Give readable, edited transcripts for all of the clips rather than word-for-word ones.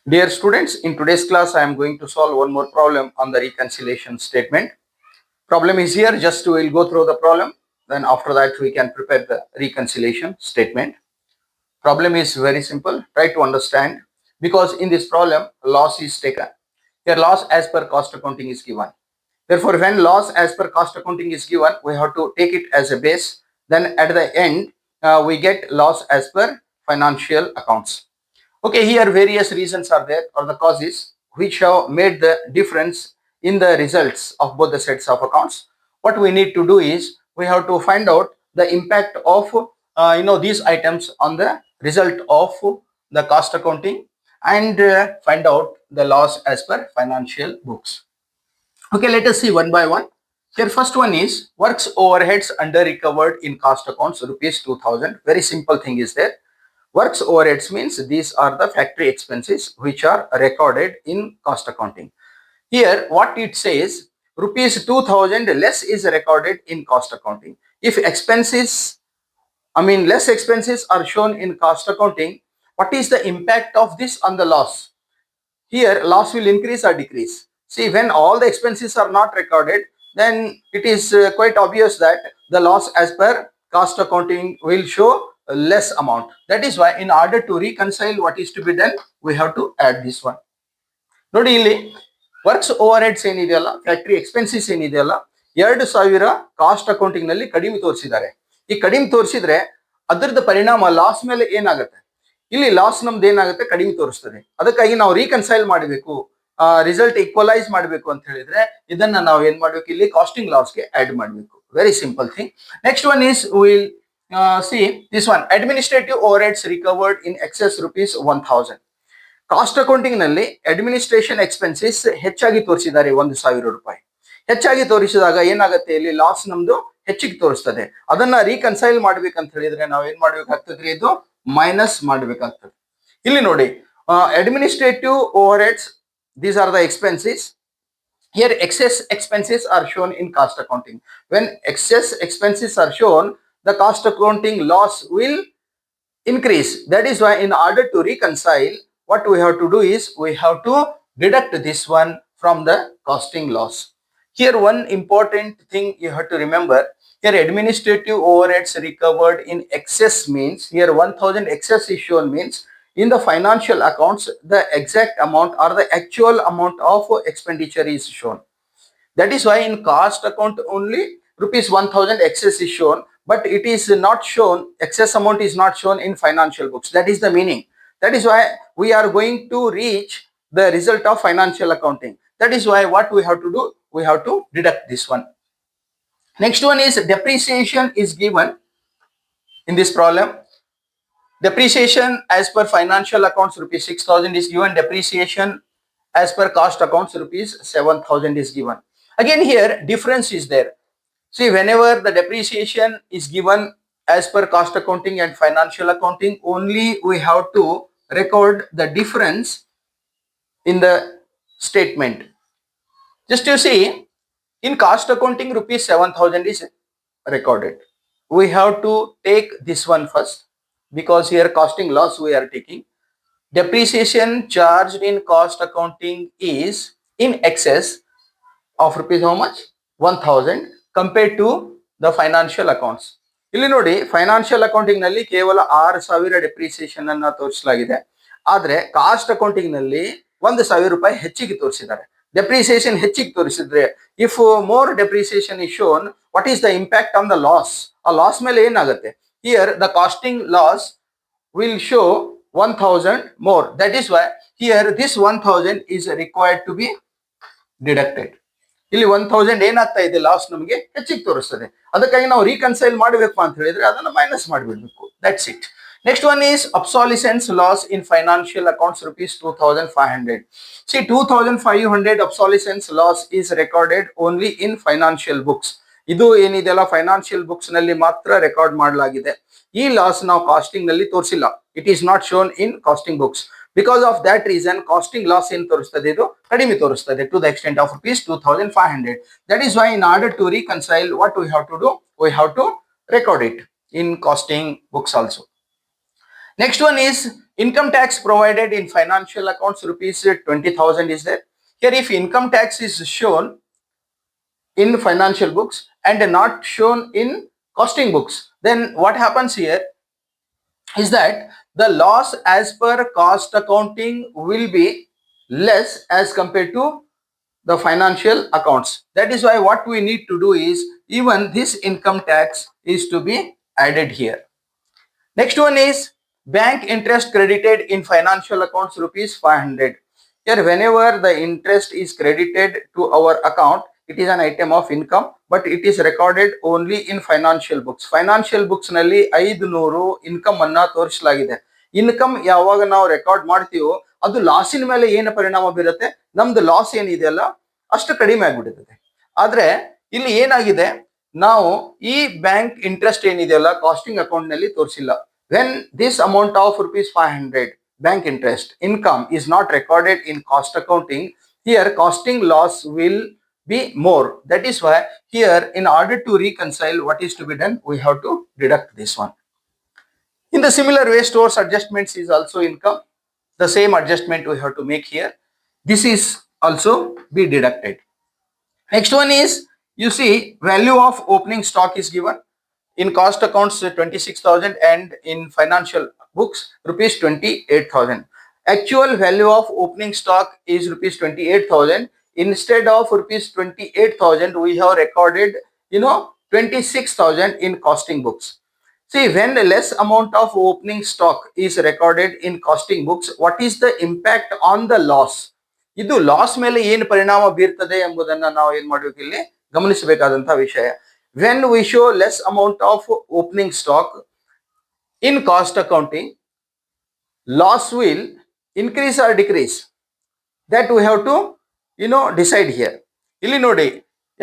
Dear students, in today's class, I am going to solve one more problem on the reconciliation statement. Problem is here, just we'll go through the problem. Then after that, we can prepare the reconciliation statement. Problem is very simple. Try to understand because in this problem, loss is taken. Here, loss as per cost accounting is given. Therefore, when loss as per cost accounting is given, we have to take it as a base. Then at the end, we get loss as per financial accounts. Okay, here various reasons are there or the causes which have made the difference in the results of both the sets of accounts. What we need to do is we have to find out the impact of these items on the result of the cost accounting and find out the loss as per financial books. Okay, let us see one by one. Here first one is works overheads under recovered in cost accounts rupees 2000. Very simple thing is there. Works overheads means these are the factory expenses which are recorded in cost accounting. Here what it says, rupees 2000 less is recorded in cost accounting. If less expenses are shown in cost accounting, what is the impact of this on the loss? Here loss will increase or decrease. See, when all the expenses are not recorded, then it is quite obvious that the loss as per cost accounting will show a less amount. That is why in order to reconcile what is to be done, we have to add this one. ನೋಡಿ ಇಲ್ಲಿ works over heads ಏನಿದೆಯಲ್ಲ, factory expenses ಏನಿದೆಯಲ್ಲ, 2000 cost accounting ನಲ್ಲಿ ಕಡಿಮೆ ತೋರಿಸಿದ್ದಾರೆ. ಈ ಕಡಿಮೆ ತೋರಿಸಿದ್ರೆ ಅದರದ ಪರಿಣಾಮ ಲಾಸ್ ಮೇಲೆ ಏನಾಗುತ್ತೆ? ಇಲ್ಲಿ ಲಾಸ್ ನಮ್ದು ಏನಾಗುತ್ತೆ? ಕಡಿಮೆ ತೋರಿಸ್ತದೆ. ಅದಕ್ಕಾಗಿ ನಾವು ರೀಕನ್ಸೈಲ್ ಮಾಡಬೇಕು, ರಿಸಲ್ಟ್ ಈಕ್ವಲೈಸ್ ಮಾಡಬೇಕು ಅಂತ ಹೇಳಿದ್ರೆ ಇದನ್ನ ನಾವು ಏನ್ ಮಾಡ್ಬೇಕು? ಇಲ್ಲಿ ಕಾಸ್ಟಿಂಗ್ ಲಾಸ್ಗೆ ಆಡ್ ಮಾಡಬೇಕು. Very simple thing. Next one is will see this one, administrative overheads recovered in excess rupees 1000. Cost accounting ನಲ್ಲಿ ಅಡ್ಮಿನಿಸ್ಟ್ರೇಷನ್ ಎಕ್ಸ್ಪೆನ್ಸಸ್ ಹೆಚ್ಚಾಗಿ ತೋರಿಸಿದ್ದಾರೆ 1000 ರೂಪಾಯಿ. ಹೆಚ್ಚಾಗಿ ತೋರಿಸಿದಾಗ ಏನಾಗುತ್ತೆ? ಇಲ್ಲಿ ಲಾಸ್ ನಮ್ದು ಹೆಚ್ಚಿಗೆ ತೋರಿಸ್ತದೆ. ಅದನ್ನ ರೀಕನ್ಸೈಲ್ ಮಾಡ್ಬೇಕಂತ ಹೇಳಿದ್ರೆ ನಾವು ಏನ್ ಮಾಡ್ಬೇಕಾಗ್ತದ್ರಿ? ಇದು ಮೈನಸ್ ಮಾಡಬೇಕಾಗ್ತದೆ. ಇಲ್ಲಿ ನೋಡಿ, administrative over heads, these are the expenses. Here excess expenses are shown in cost accounting. When excess expenses are shown, the cost accounting loss will increase. That is why in order to reconcile, what we have to do is we have to deduct this one from the costing loss. Here one important thing you have to remember, here administrative overheads recovered in excess means, here 1000 excess is shown means in the financial accounts the exact amount or the actual amount of expenditure is shown. That is why in cost account only rupees 1000 excess is shown, but it is not shown, excess amount is not shown in financial books. That is the meaning. That is why we are going to reach the result of financial accounting. That is why what we have to do, we have to deduct this one. Next one is depreciation is given in this problem. Depreciation as per financial accounts rupees 6000 is given. Depreciation as per cost accounts rupees 7000 is given. Again here difference is there. See, whenever the depreciation is given as per cost accounting and financial accounting, only we have to record the difference in the statement. Just you see, in cost accounting rupees 7000 is recorded. We have to take this one first because here costing loss we are taking. Depreciation charged in cost accounting is in excess of rupees how much? 1000 compared to the financial accounts. ಇಲ್ಲಿ ನೋಡಿ, financial accounting ನಲ್ಲಿ ಕೇವಲ 6000 depreciation ಅನ್ನ ತೋರಿಸಲಾಗಿದೆ. ಆದ್ರೆ cost accounting ನಲ್ಲಿ 1000 ರೂಪಾಯಿ ಹೆಚ್ಚಿಗೆ ತೋರಿಸಿದ್ದಾರೆ. ಡೆಪ್ರಿಸಿಯೇಷನ್ ಹೆಚ್ಚಿಗೆ ತೋರಿಸಿದ್ರೆ, if more depreciation is shown, what is the impact on the loss? ಆ ಲಾಸ್ ಮೇಲೆ ಏನಾಗುತ್ತೆ? Here the casting loss will show 1000 more. That is why here this 1000 is required to be deducted. ಇಲ್ಲಿ 1000 ಏನಾಗ್ತಾ ಇದೆ? Loss ನಮಗೆ ಹೆಚ್ಚಿಗೆ ತೋರಿಸ್ತದೆ. ಅದಕ್ಕಾಗಿ ನಾವು ರೀಕನ್ಸೈಲ್ ಮಾಡಬೇಕು ಅಂತ ಹೇಳಿದ್ರೆ ಅದನ್ನ ಮೈನಸ್ ಮಾಡಿಬಿಡ್ಬೇಕು. That's it. Next one is obsolescence loss in financial accounts rupees 2500. See, 2500 obsolescence loss is recorded only in financial books. ಇದು ಏನಿದೆಲ್ಲ ಫೈನಾನ್ಷಿಯಲ್ ಬುಕ್ಸ್ ನಲ್ಲಿ ಮಾತ್ರ ರೆಕಾರ್ಡ್ ಮಾಡಲಾಗಿದೆ. ಈ ಲಾಸ್ ನಾವು ಕಾಸ್ಟಿಂಗ್ ನಲ್ಲಿ ತೋರಿಸಿಲ್ಲ. It is not shown in costing books. Because of that reason, costing loss in ತೋರಿಸ್ತದೆ, ಇದು ಕಡಿಮೆ ತೋರಿಸ್ತದೆ to the extent of rupees 2500. That is why in order to reconcile, what we have to do, we have to record it in costing books also. Next one is income tax provided in financial accounts, rupees 20,000 is there. Here if income tax is shown in financial books and not shown in costing books, then what happens here is that the loss as per cost accounting will be less as compared to the financial accounts. That is why what we need to do is even this income tax is to be added here. Next one is bank interest credited in financial accounts, rupees 500. Here whenever the interest is credited to our account, it is an item of income, but it is recorded only in financial books. Financial books nalli 500 income anna ತೋರಿಸಲಾಗಿದೆ. Income ಯಾವಾಗ ನಾವು record ಮಾಡ್ತೀವೋ ಅದು ಲಾಸಿನ ಮೇಲೆ ಏನು ಪರಿಣಾಮ ಬೀರುತ್ತೆ, ನಮ್ದು ಲಾಸ್ ಏನಿದೆಯಲ್ಲ ಅಷ್ಟು ಕಡಿಮೆ ಆಗ್ಬಿಡುತ್ತೆ. ಆದ್ರೆ ಇಲ್ಲಿ ಏನಾಗಿದೆ, ನಾವು ಈ ಬ್ಯಾಂಕ್ ಇಂಟ್ರೆಸ್ಟ್ ಏನಿದೆಯಲ್ಲ ಕಾಸ್ಟಿಂಗ್ ಅಕೌಂಟ್ ನಲ್ಲಿ ತೋರಿಸಿಲ್ಲ. When this amount of rupees 500 bank interest income is not recorded in cost accounting, here costing loss will be more. That is why here in order to reconcile what is to be done, we have to deduct this one. In the similar way, stores adjustments is also income. The same adjustment we have to make here. This is also be deducted. Next one is, you see, value of opening stock is given. In cost accounts 26,000 and in financial books rupees 28,000. Actual value of opening stock is rupees 28,000. Instead of rupees 28,000 we have recorded 26,000 in costing books. See, when less amount of opening stock is recorded in costing books, what is the impact on the loss? ಇದು loss ಮೇಲೆ ಏನು ಪರಿಣಾಮ ಬೀರ್ತದೆ ಎಂಬುದನ್ನು ನಾವು ಏನ್ ಮಾಡಬೇಕು, ಇಲ್ಲಿ ಗಮನಿಸಬೇಕಾದಂತಹ ವಿಷಯ. When we show less amount of opening stock in cost accounting, loss will increase or decrease. That we have to decide here. ಇಲ್ಲಿ ನೋಡಿ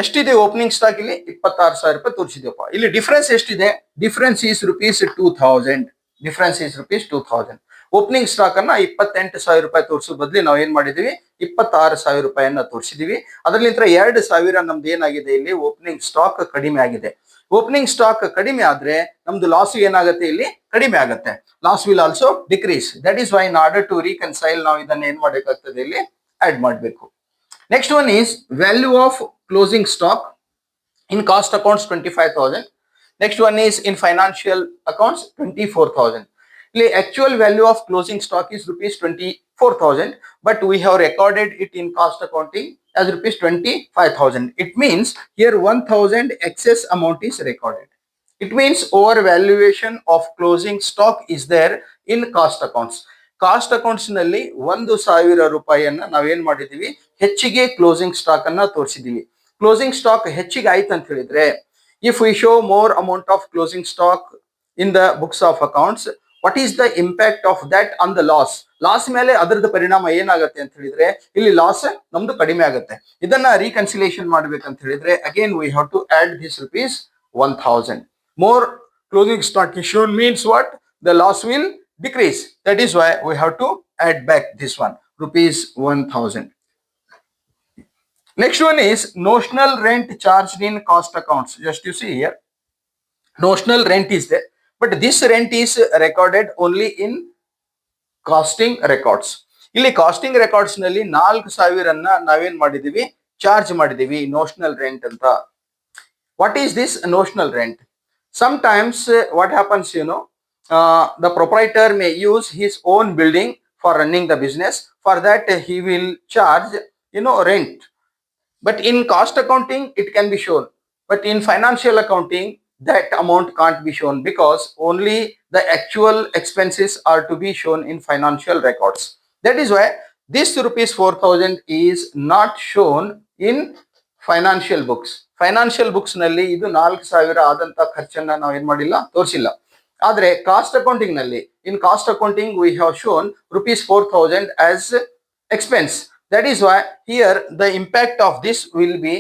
ಎಷ್ಟಿದೆ ಓಪನಿಂಗ್ ಸ್ಟಾಕ್, ಇಲ್ಲಿ 26,000 ರೂಪಾಯಿ ತೋರಿಸಿದೆಯಪ್ಪ. ಇಲ್ಲಿ ಡಿಫರೆನ್ಸ್ ಎಷ್ಟಿದೆ, difference is rupees 2,000. Difference is rupees 2,000. Opening stock ಅನ್ನ 28,000 ರೂಪಾಯಿ ತೋರಿಸೋ ಬದಲಿ ನಾವು ಏನ್ ಮಾಡಿದೀವಿ, 26,000 ರೂಪಾಯಿಯನ್ನ ತೋರಿಸಿದೀವಿ. ಅದರಲ್ಲಿಂದ 2,000 ನಮ್ದು ಏನಾಗಿದೆ, ಇಲ್ಲಿ ಓಪನಿಂಗ್ ಸ್ಟಾಕ್ ಕಡಿಮೆ ಆಗಿದೆ. ಓಪನಿಂಗ್ ಸ್ಟಾಕ್ ಕಡಿಮೆ ಆದ್ರೆ ನಮ್ದು ಲಾಸ್ ಏನಾಗುತ್ತೆ, ಇಲ್ಲಿ ಕಡಿಮೆ ಆಗುತ್ತೆ. Loss will also decrease. That is why in order to reconcile ನಾವು ಇದನ್ನ ಏನ್ ಮಾಡಬೇಕಾಗ್ತದೆ, ಇಲ್ಲಿ ಆಡ್ ಮಾಡಬೇಕು. Next one is value of closing stock in cost accounts 25,000. Next one is in financial accounts 24,000. The actual value of closing stock is rupees 24,000, but we have recorded it in cost accounting as rupees 25,000. It means here 1,000 excess amount is recorded. It means overvaluation of closing stock is there in cost accounts. Cost accounts ನಲ್ಲಿ 1,000 ರೂಪಾಯಿಯನ್ನ ನಾವೇನ್ ಮಾಡಿದೀವಿ, ಹೆಚ್ಚಿಗೆ closing stock ಅನ್ನ ತೋರಿಸಿದೀವಿ. Closing stock ಹೆಚ್ಚಿಗೆ ಆಯ್ತು ಅಂತ ಹೇಳಿದ್ರೆ, if we show more amount of closing stock in the books of accounts, what is the impact of that on the loss? Loss ಮೇಲೆ ಅದರದ ಪರಿಣಾಮ ಏನಾಗುತ್ತೆ ಅಂತ ಹೇಳಿದ್ರೆ, ಇಲ್ಲಿ ಲಾಸ್ ನಮ್ದು ಕಡಿಮೆ ಆಗುತ್ತೆ. ಇದನ್ನ ರೀಕನ್ಸಿಲೇಷನ್ ಮಾಡ್ಬೇಕಂತ ಹೇಳಿದ್ರೆ, again we have to add this rupees 1,000. More closing stock is shown means what? The loss will decrease. That is why we have to add back this one, rupees 1,000. Next one is notional rent charged in cost accounts. Just you see here, notional rent is there, but this rent is recorded only in costing records. ಇಲ್ಲಿ casting records ನಲ್ಲಿ 4,000 ನಾವೇನ್ ಮಾಡಿದೀವಿ, charge ಮಾಡಿದೀವಿ notional rent ಅಂತ. What is this notional rent? Sometimes what happens, the proprietor may use his own building for running the business. For that he will charge rent. But in cost accounting it can be shown, but in financial accounting that amount can't be shown because only the actual expenses are to be shown in financial records. That is why this rupees 4,000 is not shown in financial books. Financial books ನಲ್ಲಿ ಇದು 4,000 ಆದಂತ ಖರ್ಚನ್ನ ನಾವು ಏನ್ ಮಾಡಿಲ್ಲ, ತೋರಿಸಿಲ್ಲ. ಆದ್ರೆ cost accounting ನಲ್ಲಿ, ಇನ್ cost accounting we have shown rupees 4,000 as expense. That is why here the impact of this will be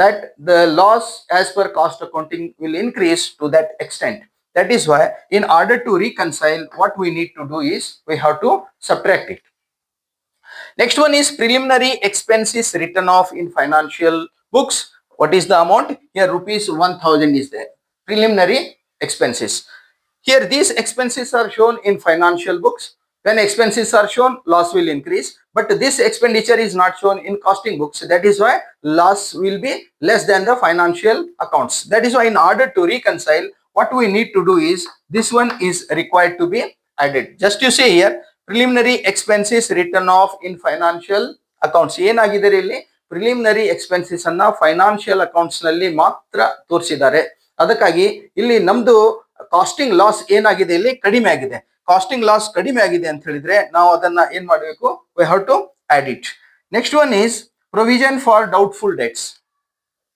that the loss as per cost accounting will increase to that extent. That is why in order to reconcile, what we need to do is we have to subtract it. Next one is preliminary expenses written off in financial books. What is the amount? Here rupees 1,000 is there. Preliminary expenses. Here these expenses are shown in financial books. When expenses are shown, loss will increase, but this expenditure is not shown in costing books. That is why loss will be less than the financial accounts. That is why in order to reconcile, what we need to do is this one is required to be added. Just you see here, preliminary expenses written off in financial accounts. ಏನಾಗಿದೆ ಇಲ್ಲಿ preliminary expenses ಅನ್ನ financial accounts ನಲ್ಲಿ ಮಾತ್ರ ತೋರಿಸಿದ್ದಾರೆ. ಅದಕ್ಕಾಗಿ ಇಲ್ಲಿ ನಮ್ದು casting loss ಏನಾಗಿದೆ ಇಲ್ಲಿ ಕಡಿಮೆ ಆಗಿದೆ. ಕಾಸ್ಟಿಂಗ್ ಲಾಸ್ ಕಡಿಮೆ ಆಗಿದೆ ಅಂತ ಹೇಳಿದ್ರೆ ನಾವು ಅದನ್ನ ಏನ್ ಮಾಡಬೇಕು, we have to add it. Next one is provision for doubtful debts.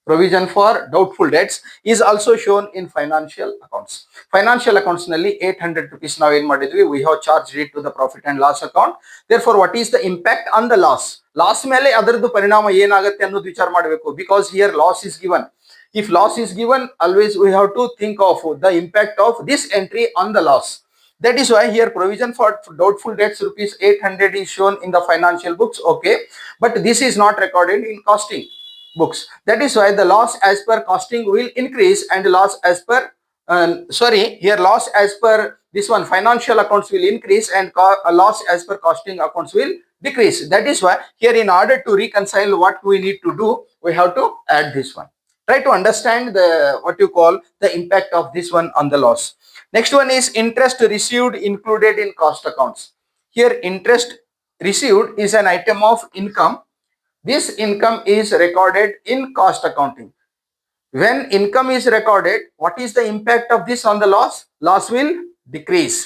Provision for doubtful debts is also shown in financial accounts. Financial accounts ನಲ್ಲಿ 800 rupees ನಾವು ಏನ್ ಮಾಡಿದ್ವಿ, we have charged it to the profit and loss account. Therefore what is the impact on the loss? Loss ಮೇಲೆ ಅದರದ್ದು ಪರಿಣಾಮ ಏನಾಗುತ್ತೆ ಅನ್ನೋದು ವಿಚಾರ ಮಾಡಬೇಕು. Because here loss is given. If loss is given, always we have to think of the impact of this entry on the loss. That is why here provision for doubtful debts rupees 800 is shown in the financial books. Okay, but this is not recorded in costing books. That is why the loss as per costing will increase and loss as per here loss as per this one financial accounts will increase and loss as per costing accounts will decrease. That is why here in order to reconcile what we need to do, we have to add this one. Try to understand the what you call the impact of this one on the loss. Next one is interest received included in cost accounts. Here interest received is an item of income. This income is recorded in cost accounting. When income is recorded, what is the impact of this on the loss? Loss will decrease.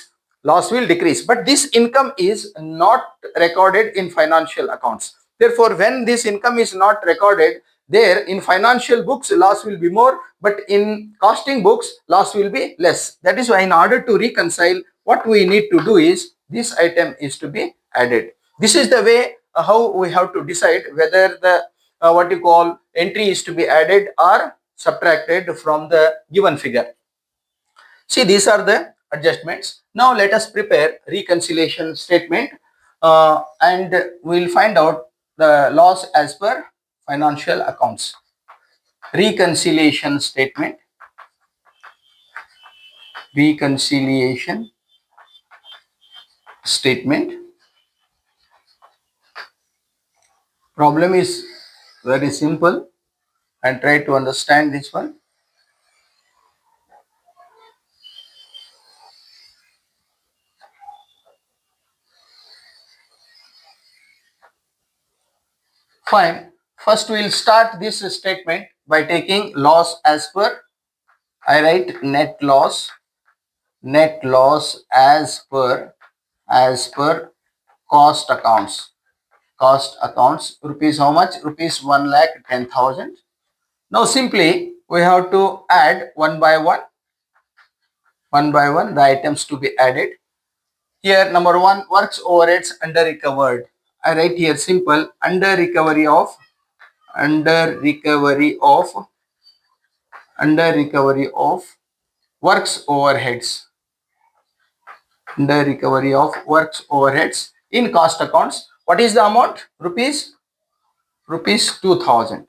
Loss will decrease. But this income is not recorded in financial accounts. Therefore, when this income is not recorded, there in financial books, loss will be more, but in costing books, loss will be less. That is why in order to reconcile, what we need to do is this item is to be added. This is the way how we have to decide whether the what you call entry is to be added or subtracted from the given figure. See, these are the adjustments. Now let us prepare reconciliation statement and we'll find out the loss as per financial accounts. Reconciliation statement. Reconciliation statement. Problem is very simple and try to understand this one. Fine. First we'll start this statement by taking loss as per, I write net loss as per cost accounts. Cost accounts, rupees how much? Rupees 1,10,000. Now simply we have to add one by one the items to be added. Here number one, works overheads under recovered. I write here simple under recovery of works overheads. Under recovery of works overheads in cost accounts. What is the amount? Rupees 2,000.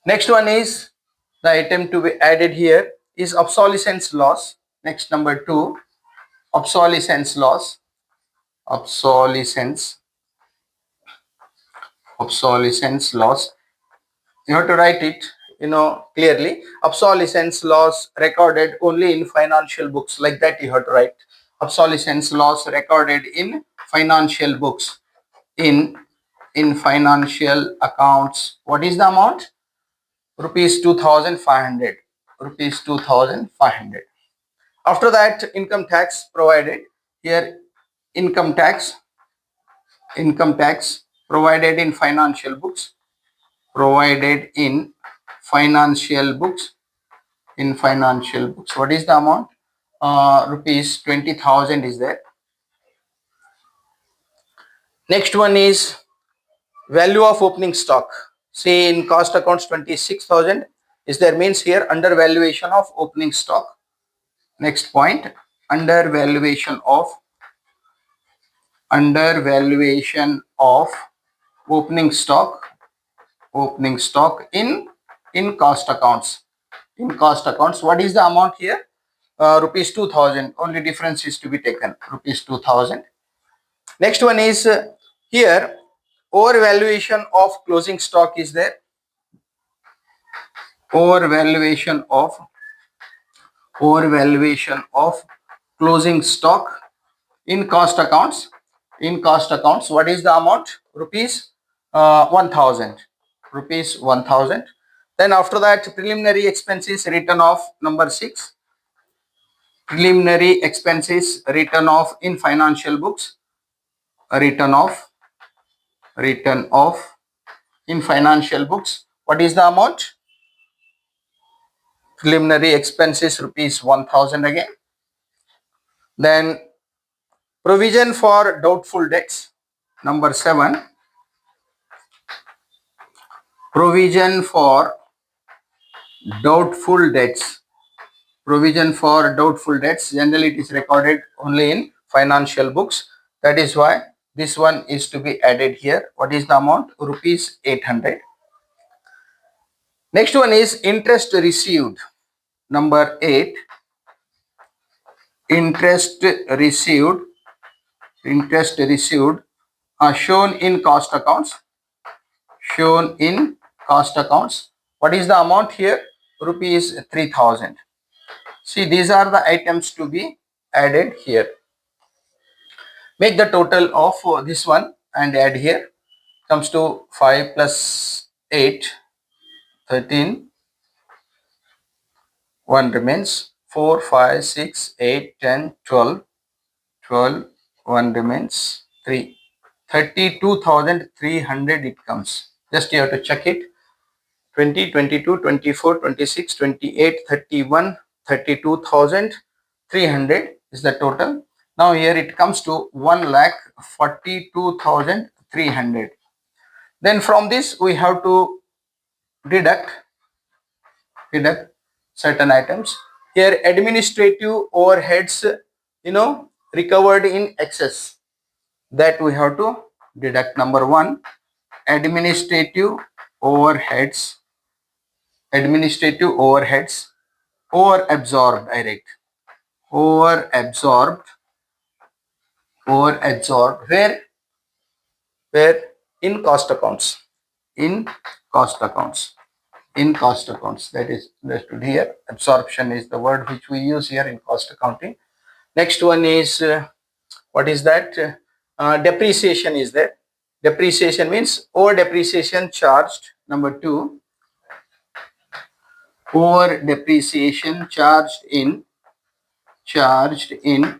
Next one is the item to be added here is obsolescence loss. Next number 2, obsolescence loss. Obsolescence loss. You have to write it, clearly. Obsolescence loss recorded only in financial books. Like that you have to write. Obsolescence loss recorded in financial books. In financial accounts. What is the amount? Rupees 2,500. Rupees 2,500. After that, income tax provided. Here, income tax provided in financial books. In financial books. What is the amount? Rupees 20,000 is there. Next one is value of opening stock. Say in cost accounts 26,000 is there, means here under valuation of opening stock. Next point, under valuation of opening stock in cost accounts. In cost accounts, what is the amount here? rupees 2000. Only difference is to be taken, rupees 2000. Next one is here overvaluation of closing stock is there. Overvaluation of closing stock in cost accounts. In cost accounts, what is the amount? Rupees 1000. Rupees 1000. Then after that, preliminary expenses written off, number 6. Preliminary expenses written off in financial books. Written off in financial books. What is the amount? Preliminary expenses rupees 1000 again. Then provision for doubtful debts, number 7. Provision for doubtful debts. Provision for doubtful debts, generally it is recorded only in financial books. That is why this one is to be added here. What is the amount? Rupees 800. Next one is interest received, number 8. Interest received are shown in cost accounts. Shown in cost accounts. What is the amount here? Rupees 3000. See, these are the items to be added here. Make the total of this one and add here. Comes to 5 plus 8, 13. 1 remains. 4, 5, 6, 8, 10, 12. 12. 1 remains. 3. 32,300 it comes. Just you have to check it. 20, 22, 24, 26, 28, 31, 32,300 is the total. Now here it comes to 1,42,300. Then from this we have to deduct certain items. Here administrative overheads, recovered in excess, that we have to deduct. Number 1, administrative overheads over absorbed direct, over absorbed where in cost accounts, that is understood here. Absorption is the word which we use here in cost accounting. Next one is what is that? Depreciation is there. Depreciation means over depreciation charged. Number 2, over depreciation charged in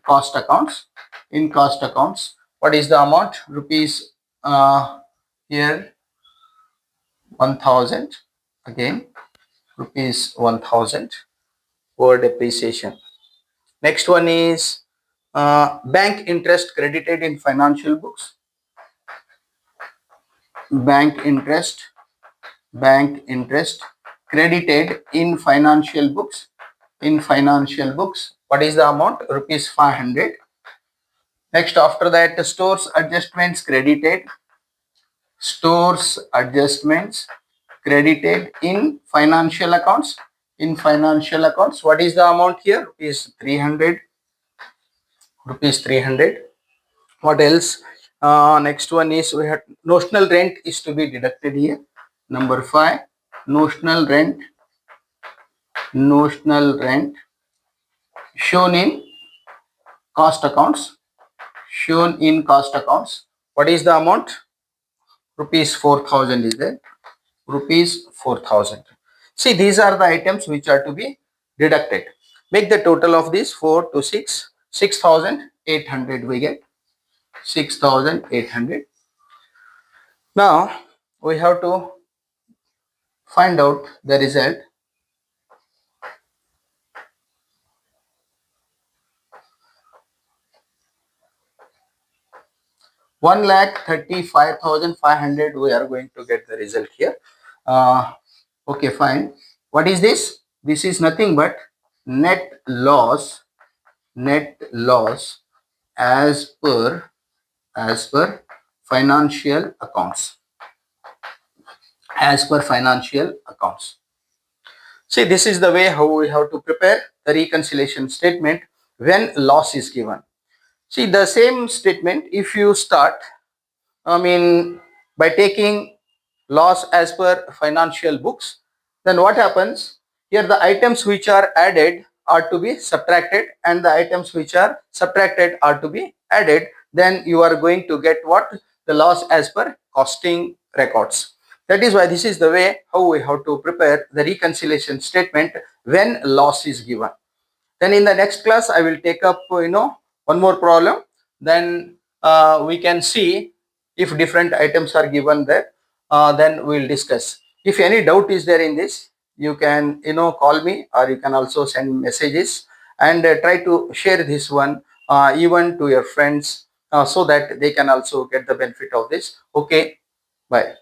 cost accounts. In cost accounts, what is the amount? Rupees here 1000 again, rupees 1000 over depreciation. Next one is bank interest credited in financial books. Bank interest credited in financial books. What is the amount? Rupees 500. Next, after that, stores adjustments credited. Stores adjustments credited in financial accounts. What is the amount here? Rupees 300. What else? Next one is we have notional rent is to be deducted here. Number 5, notional rent shown in cost accounts. What is the amount? Rupees 4000 is there. Rupees 4000. See, these are the items which are to be deducted. Make the total of this 4 to 6, 6800 we get. 6800. Now we have to find out the result. One lakh 35,500 we are going to get the result here. Okay, fine. What is this? This is nothing but net loss as per financial accounts. See, this is the way how we have to prepare the reconciliation statement when loss is given. See, the same statement, if you start, I mean, by taking loss as per financial books, then what happens? Here the items which are added are to be subtracted and the items which are subtracted are to be added. Then you are going to get what? The loss as per costing records. That is why this is the way how we have to prepare the reconciliation statement when loss is given. Then in the next class, I will take up, one more problem. Then we can see if different items are given there, then we'll discuss. If any doubt is there in this, you can, call me or you can also send messages and try to share this one even to your friends so that they can also get the benefit of this. Okay, bye.